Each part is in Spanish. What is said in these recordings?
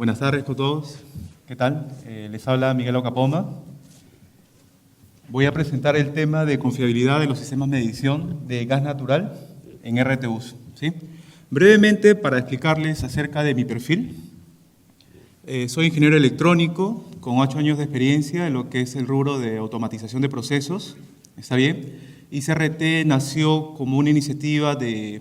Buenas tardes con todos. ¿Qué tal? Les habla Miguel Ocapoma. Voy a presentar el tema de confiabilidad de los sistemas de medición de gas natural en RTUs, ¿sí? Brevemente, para explicarles acerca de mi perfil. Soy ingeniero electrónico con 8 años de experiencia en lo que es el rubro de automatización de procesos. ¿Está bien? Y CRT nació como una iniciativa de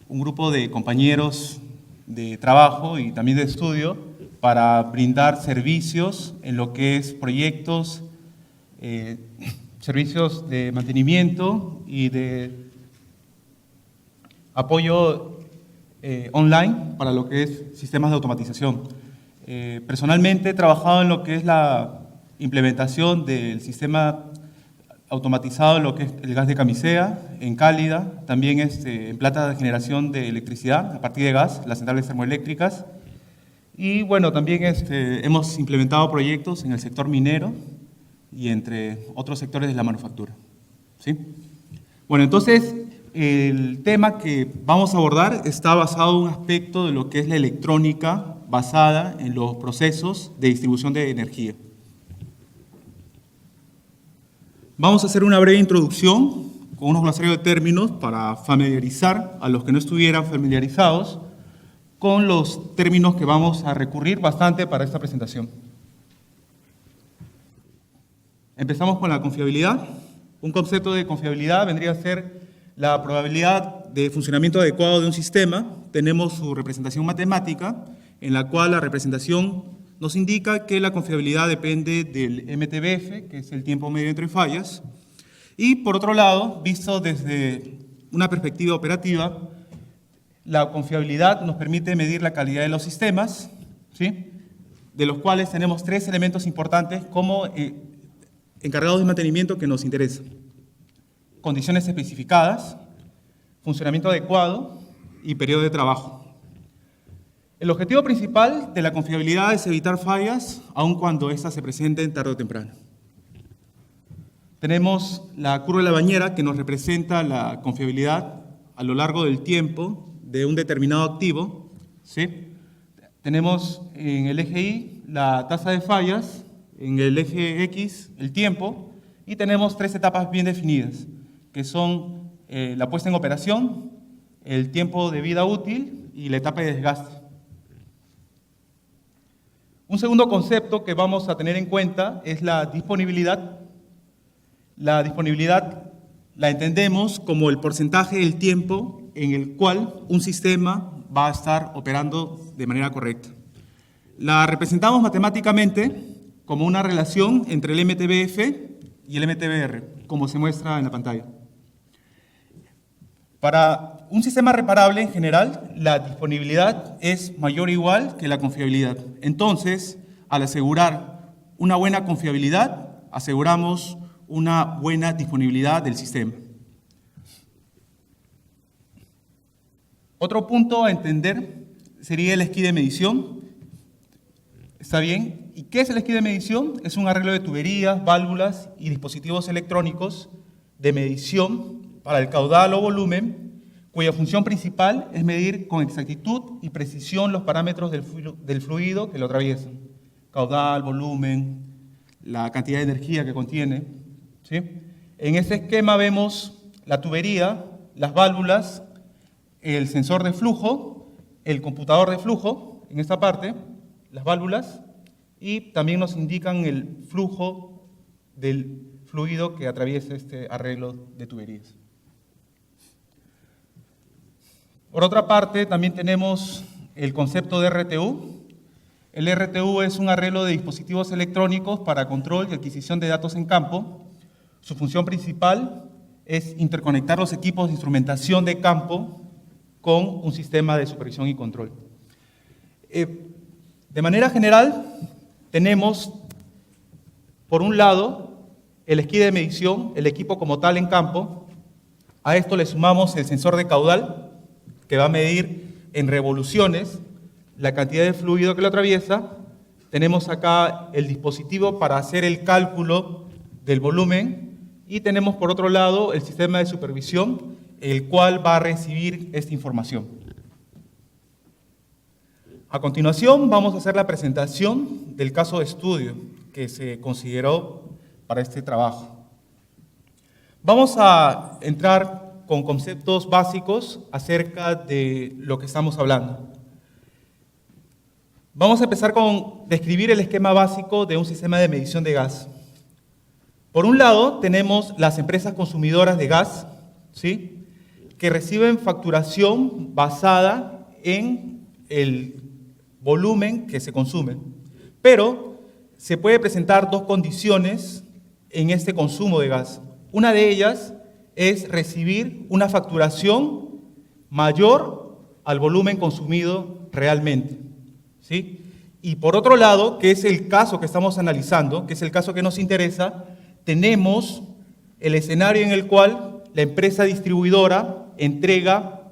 un grupo de compañeros de trabajo y también de estudio para brindar servicios en lo que es proyectos, servicios de mantenimiento y de apoyo online para lo que es sistemas de automatización. Personalmente he trabajado en lo que es la implementación del sistema automatizado en lo que es el gas de camisea, en Cálida, también en planta de generación de electricidad a partir de gas, las centrales termoeléctricas. Y bueno, también hemos implementado proyectos en el sector minero y entre otros sectores de la manufactura, ¿sí? Bueno, entonces el tema que vamos a abordar está basado en un aspecto de lo que es la electrónica basada en los procesos de distribución de energía. Vamos a hacer una breve introducción con unos glosarios de términos para familiarizar a los que no estuvieran familiarizados con los términos que vamos a recurrir bastante para esta presentación. Empezamos con la confiabilidad. Un concepto de confiabilidad vendría a ser la probabilidad de funcionamiento adecuado de un sistema. Tenemos su representación matemática, en la cual la representación nos indica que la confiabilidad depende del MTBF, que es el tiempo medio entre fallas, y por otro lado, visto desde una perspectiva operativa, la confiabilidad nos permite medir la calidad de los sistemas, ¿sí? De los cuales tenemos 3 elementos importantes como encargados de mantenimiento que nos interesan: condiciones especificadas, funcionamiento adecuado y periodo de trabajo. El objetivo principal de la confiabilidad es evitar fallas, aun cuando éstas se presenten tarde o temprano. Tenemos la curva de la bañera, que nos representa la confiabilidad a lo largo del tiempo de un determinado activo, ¿sí? Tenemos en el eje Y la tasa de fallas, en el eje X el tiempo, y tenemos 3 etapas bien definidas, que son la puesta en operación, el tiempo de vida útil y la etapa de desgaste. Un segundo concepto que vamos a tener en cuenta es la disponibilidad. La disponibilidad la entendemos como el porcentaje del tiempo en el cual un sistema va a estar operando de manera correcta. La representamos matemáticamente como una relación entre el MTBF y el MTBR, como se muestra en la pantalla. Para un sistema reparable en general, la disponibilidad es mayor o igual que la confiabilidad. Entonces, al asegurar una buena confiabilidad, aseguramos una buena disponibilidad del sistema. Otro punto a entender sería el esquí de medición. ¿Está bien? ¿Y qué es el esquí de medición? Es un arreglo de tuberías, válvulas y dispositivos electrónicos de medición para el caudal o volumen, cuya función principal es medir con exactitud y precisión los parámetros del fluido que lo atraviesan: caudal, volumen, la cantidad de energía que contiene, ¿sí? En este esquema vemos la tubería, las válvulas, el sensor de flujo, el computador de flujo, en esta parte, las válvulas, y también nos indican el flujo del fluido que atraviesa este arreglo de tuberías. Por otra parte, también tenemos el concepto de RTU. El RTU es un arreglo de dispositivos electrónicos para control y adquisición de datos en campo. Su función principal es interconectar los equipos de instrumentación de campo con un sistema de supervisión y control. De manera general, tenemos, por un lado, el esquí de medición, el equipo como tal en campo. A esto le sumamos el sensor de caudal, que va a medir en revoluciones la cantidad de fluido que lo atraviesa. Tenemos acá el dispositivo para hacer el cálculo del volumen y tenemos por otro lado el sistema de supervisión, el cual va a recibir esta información. A continuación vamos a hacer la presentación del caso de estudio que se consideró para este trabajo. Vamos a entrar con conceptos básicos acerca de lo que estamos hablando. Vamos a empezar con describir el esquema básico de un sistema de medición de gas. Por un lado, tenemos las empresas consumidoras de gas, ¿sí?, que reciben facturación basada en el volumen que se consume. Pero se puede presentar dos condiciones en este consumo de gas. Una de ellas es recibir una facturación mayor al volumen consumido realmente, ¿sí? Y por otro lado, que es el caso que estamos analizando, que es el caso que nos interesa, tenemos el escenario en el cual la empresa distribuidora entrega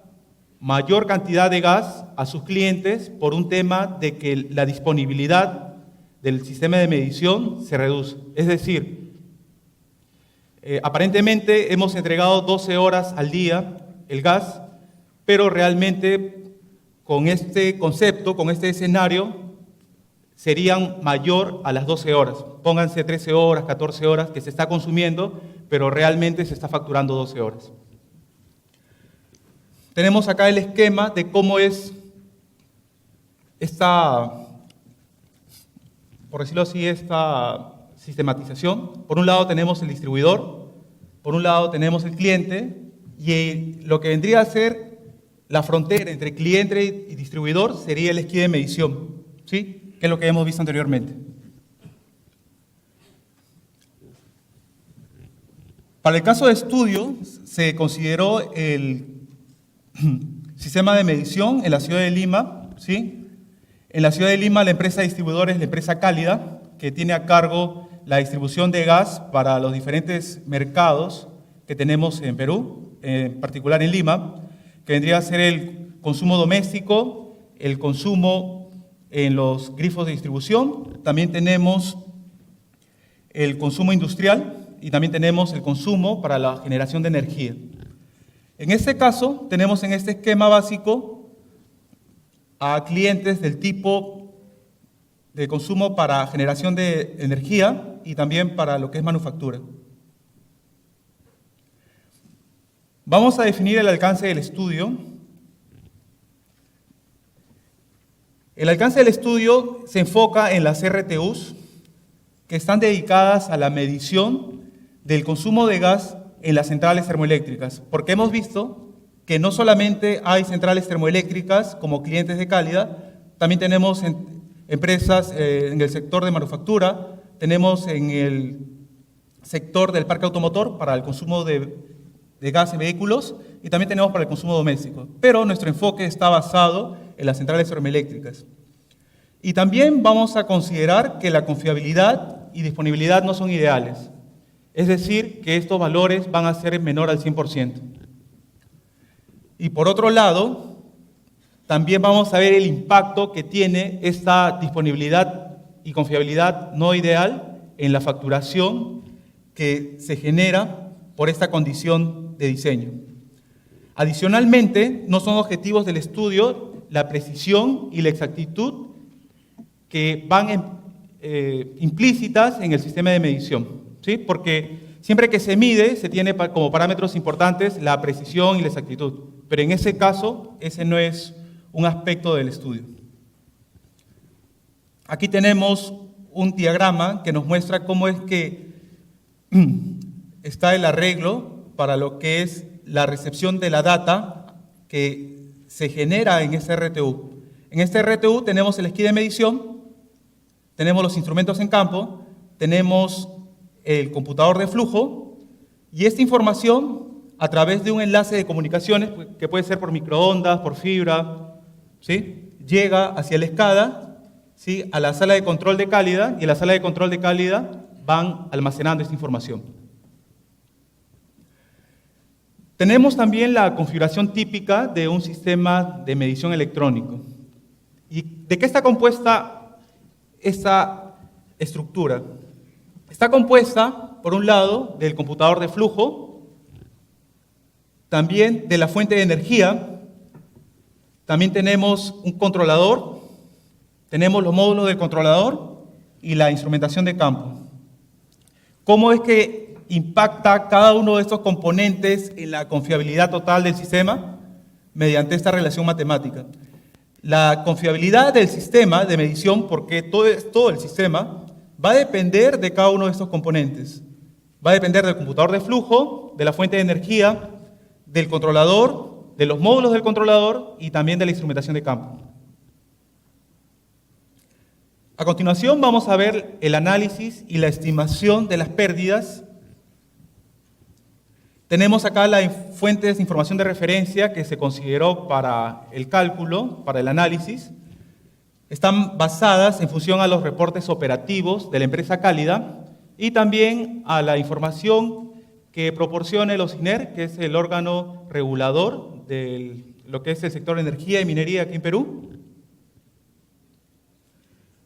mayor cantidad de gas a sus clientes por un tema de que la disponibilidad del sistema de medición se reduce. Es decir, aparentemente hemos entregado 12 horas al día el gas, pero realmente con este concepto, con este escenario, serían mayor a las 12 horas. Pónganse 13 horas, 14 horas que se está consumiendo, pero realmente se está facturando 12 horas. Tenemos acá el esquema de cómo es esta, por decirlo así, esta sistematización. Por un lado tenemos el distribuidor, por un lado tenemos el cliente, y lo que vendría a ser la frontera entre cliente y distribuidor sería el esquí de medición, ¿sí?, que es lo que hemos visto anteriormente. Para el caso de estudio, se consideró el sistema de medición en la ciudad de Lima, ¿sí? En la ciudad de Lima, la empresa distribuidora es la empresa Cálida, que tiene a cargo la distribución de gas para los diferentes mercados que tenemos en Perú, en particular en Lima, que vendría a ser el consumo doméstico, el consumo en los grifos de distribución, también tenemos el consumo industrial y también tenemos el consumo para la generación de energía. En este caso, tenemos en este esquema básico a clientes del tipo de consumo para generación de energía y también para lo que es manufactura. Vamos a definir el alcance del estudio. El alcance del estudio se enfoca en las RTUs, que están dedicadas a la medición del consumo de gas en las centrales termoeléctricas, porque hemos visto que no solamente hay centrales termoeléctricas como clientes de Cálida, también tenemos empresas en el sector de manufactura, tenemos en el sector del parque automotor para el consumo de gas en vehículos y también tenemos para el consumo doméstico. Pero nuestro enfoque está basado en las centrales termoeléctricas. Y también vamos a considerar que la confiabilidad y disponibilidad no son ideales. Es decir, que estos valores van a ser menor al 100%. Y por otro lado, también vamos a ver el impacto que tiene esta disponibilidad y confiabilidad no ideal en la facturación que se genera por esta condición de diseño. Adicionalmente, no son objetivos del estudio la precisión y la exactitud que van implícitas en el sistema de medición, ¿sí? Porque siempre que se mide, se tiene como parámetros importantes la precisión y la exactitud, pero en ese caso, ese no es un aspecto del estudio. Aquí tenemos un diagrama que nos muestra cómo es que está el arreglo para lo que es la recepción de la data que se genera en este RTU. En este RTU tenemos el esquí de medición, tenemos los instrumentos en campo, tenemos el computador de flujo y esta información a través de un enlace de comunicaciones, que puede ser por microondas, por fibra, ¿sí?, llega hacia la SCADA, ¿sí?, a la sala de control de Cálida, y en la sala de control de Cálida van almacenando esta información. Tenemos también la configuración típica de un sistema de medición electrónico. ¿Y de qué está compuesta esta estructura? Está compuesta, por un lado, del computador de flujo, también de la fuente de energía, también tenemos un controlador, tenemos los módulos del controlador y la instrumentación de campo. ¿Cómo es que impacta cada uno de estos componentes en la confiabilidad total del sistema? Mediante esta relación matemática. La confiabilidad del sistema de medición, porque todo el sistema, va a depender de cada uno de estos componentes. Va a depender del computador de flujo, de la fuente de energía, del controlador, de los módulos del controlador y también de la instrumentación de campo. A continuación vamos a ver el análisis y la estimación de las pérdidas. Tenemos acá las fuentes de información de referencia que se consideró para el cálculo, para el análisis. Están basadas en función a los reportes operativos de la empresa Cálida y también a la información que proporciona el OCINER, que es el órgano regulador de lo que es el sector de energía y minería aquí en Perú.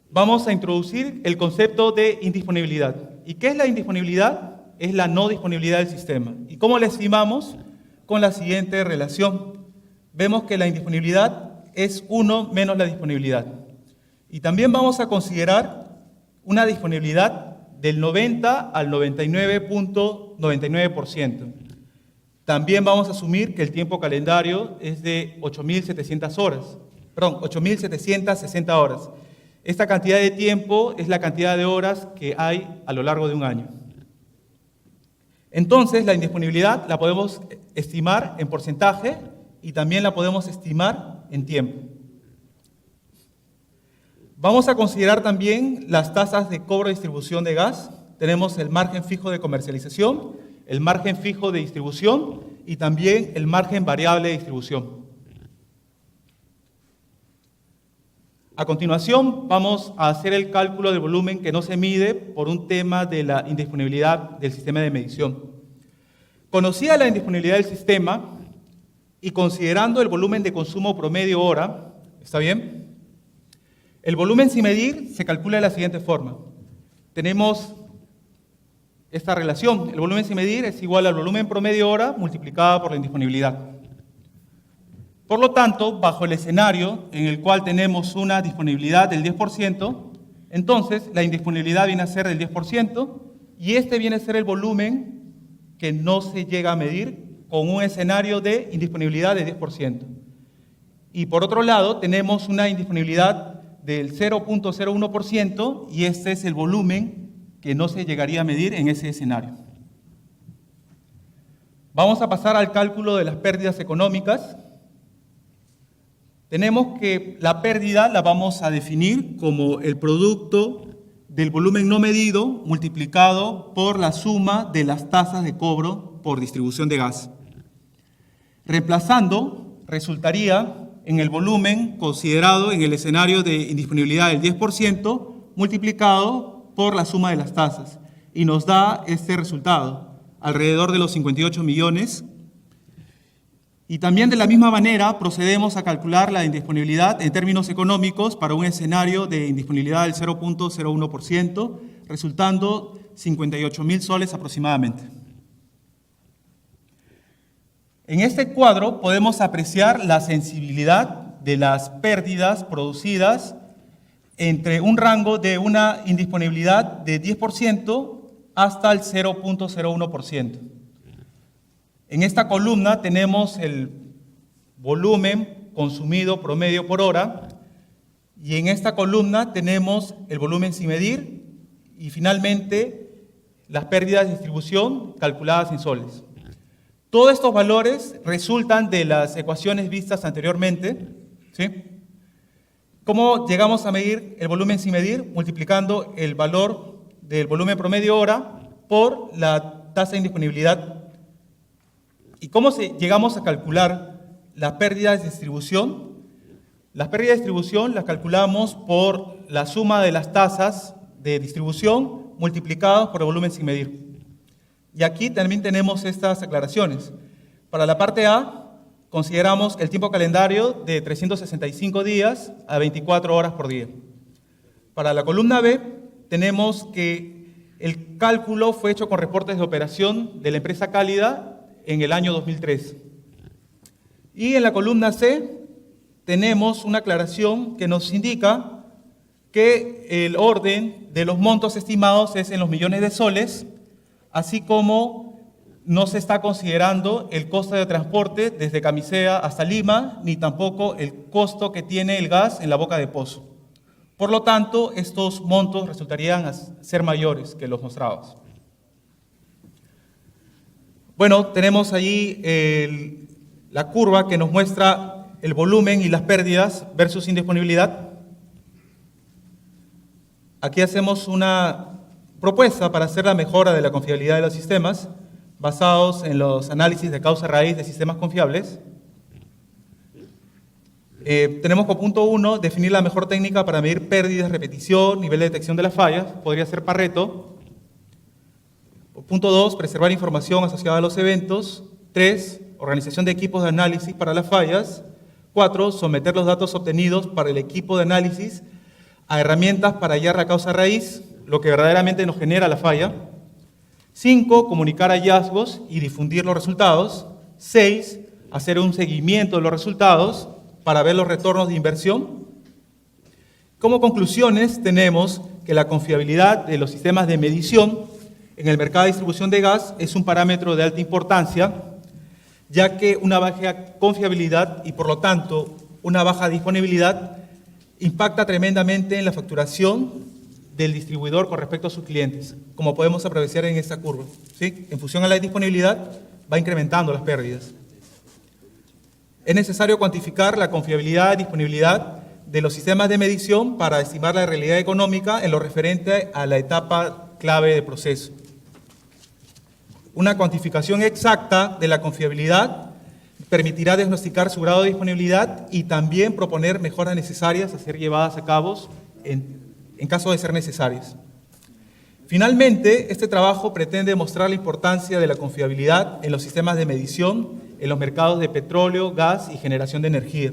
Vamos a introducir el concepto de indisponibilidad. ¿Y qué es la indisponibilidad? Es la no disponibilidad del sistema. ¿Y cómo la estimamos? Con la siguiente relación. Vemos que la indisponibilidad es 1 menos la disponibilidad. Y también vamos a considerar una disponibilidad del 90 al 99.99%. También vamos a asumir que el tiempo calendario es de 8.700 horas, perdón, 8.760 horas. Esta cantidad de tiempo es la cantidad de horas que hay a lo largo de un año. Entonces, la indisponibilidad la podemos estimar en porcentaje y también la podemos estimar en tiempo. Vamos a considerar también las tasas de cobro y distribución de gas. Tenemos el margen fijo de comercialización, el margen fijo de distribución y también el margen variable de distribución. A continuación, vamos a hacer el cálculo del volumen que no se mide por un tema de la indisponibilidad del sistema de medición. Conocida la indisponibilidad del sistema y considerando el volumen de consumo promedio hora, ¿está bien? El volumen sin medir se calcula de la siguiente forma. Tenemos esta relación. El volumen sin medir es igual al volumen promedio hora multiplicado por la indisponibilidad. Por lo tanto, bajo el escenario en el cual tenemos una disponibilidad del 10%, entonces la indisponibilidad viene a ser del 10% y este viene a ser el volumen que no se llega a medir con un escenario de indisponibilidad del 10%. Y por otro lado, tenemos una indisponibilidad del 0.01% y este es el volumen que no se llegaría a medir en ese escenario. Vamos a pasar al cálculo de las pérdidas económicas. Tenemos que la pérdida la vamos a definir como el producto del volumen no medido multiplicado por la suma de las tasas de cobro por distribución de gas. Reemplazando, resultaría en el volumen considerado en el escenario de indisponibilidad del 10% multiplicado por la suma de las tasas y nos da este resultado, alrededor de los 58 millones. Y también de la misma manera procedemos a calcular la indisponibilidad en términos económicos para un escenario de indisponibilidad del 0.01%, resultando 58.000 soles aproximadamente. En este cuadro podemos apreciar la sensibilidad de las pérdidas producidas entre un rango de una indisponibilidad de 10% hasta el 0.01%. En esta columna tenemos el volumen consumido promedio por hora y en esta columna tenemos el volumen sin medir y finalmente las pérdidas de distribución calculadas en soles. Todos estos valores resultan de las ecuaciones vistas anteriormente, ¿sí? ¿Cómo llegamos a medir el volumen sin medir? Multiplicando el valor del volumen promedio hora por la tasa de indisponibilidad. ¿Y cómo llegamos a calcular las pérdidas de distribución? Las pérdidas de distribución las calculamos por la suma de las tasas de distribución multiplicadas por el volumen sin medir. Y aquí también tenemos estas aclaraciones. Para la parte A, consideramos el tiempo calendario de 365 días a 24 horas por día. Para la columna B, tenemos que el cálculo fue hecho con reportes de operación de la empresa Cálida en el año 2003. Y en la columna C tenemos una aclaración que nos indica que el orden de los montos estimados es en los millones de soles, así como no se está considerando el costo de transporte desde Camisea hasta Lima, ni tampoco el costo que tiene el gas en la boca de pozo. Por lo tanto, estos montos resultarían ser mayores que los mostrados. Bueno, tenemos allí la curva que nos muestra el volumen y las pérdidas versus indisponibilidad. Aquí hacemos una propuesta para hacer la mejora de la confiabilidad de los sistemas, basados en los análisis de causa-raíz de sistemas confiables. Tenemos como punto 1, definir la mejor técnica para medir pérdidas, repetición, nivel de detección de las fallas, podría ser Pareto. Punto 2, preservar información asociada a los eventos. 3, organización de equipos de análisis para las fallas. 4, someter los datos obtenidos para el equipo de análisis a herramientas para hallar la causa raíz, lo que verdaderamente nos genera la falla. 5, comunicar hallazgos y difundir los resultados. 6, hacer un seguimiento de los resultados para ver los retornos de inversión. Como conclusiones tenemos que la confiabilidad de los sistemas de medición en el mercado de distribución de gas es un parámetro de alta importancia, ya que una baja confiabilidad y por lo tanto una baja disponibilidad impacta tremendamente en la facturación del distribuidor con respecto a sus clientes, como podemos apreciar en esta curva, ¿sí? En función a la disponibilidad va incrementando las pérdidas. Es necesario cuantificar la confiabilidad y disponibilidad de los sistemas de medición para estimar la realidad económica en lo referente a la etapa clave del proceso. Una cuantificación exacta de la confiabilidad permitirá diagnosticar su grado de disponibilidad y también proponer mejoras necesarias a ser llevadas a cabo en caso de ser necesarias. Finalmente, este trabajo pretende demostrar la importancia de la confiabilidad en los sistemas de medición en los mercados de petróleo, gas y generación de energía,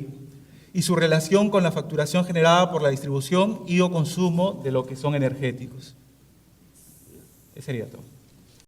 y su relación con la facturación generada por la distribución y o consumo de lo que son energéticos. Eso sería todo.